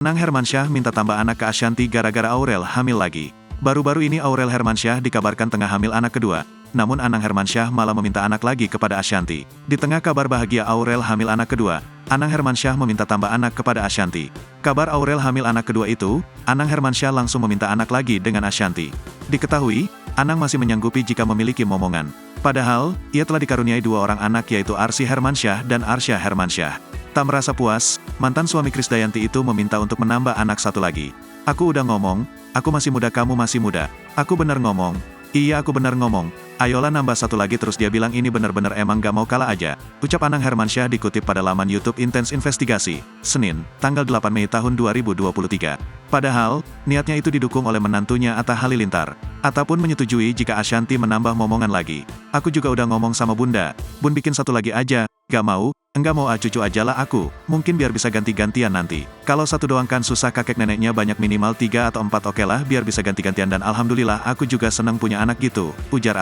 Anang Hermansyah minta tambah anak ke Ashanti gara-gara Aurel hamil lagi. Baru-baru ini Aurel Hermansyah dikabarkan tengah hamil anak kedua, namun Anang Hermansyah malah meminta anak lagi kepada Ashanti. Di tengah kabar bahagia Aurel hamil anak kedua, Anang Hermansyah meminta tambah anak kepada Ashanti. Kabar Aurel hamil anak kedua itu, Anang Hermansyah langsung meminta anak lagi dengan Ashanti. Diketahui, Anang masih menyanggupi jika memiliki momongan. Padahal, ia telah dikaruniai dua orang anak yaitu Arsy Hermansyah dan Arsya Hermansyah. Tak merasa puas, mantan suami Krisdayanti itu meminta untuk menambah anak satu lagi. Aku udah ngomong, aku masih muda kamu masih muda. Aku bener ngomong. Iya aku bener ngomong. Ayolah nambah satu lagi terus dia bilang ini bener-bener emang gak mau kalah aja. Ucap Anang Hermansyah dikutip pada laman YouTube Intens Investigasi, Senin, tanggal 8 Mei tahun 2023. Padahal, niatnya itu didukung oleh menantunya Atta Halilintar. Atta pun menyetujui jika Ashanti menambah momongan lagi. Aku juga udah ngomong sama bunda, bun bikin satu lagi aja, gak mau, enggak mau cucu ajalah aku, mungkin biar bisa ganti-gantian nanti. Kalau satu doang kan susah kakek neneknya banyak minimal 3 atau 4 okelah biar bisa ganti-gantian dan alhamdulillah aku juga seneng punya anak gitu, ujar Atta.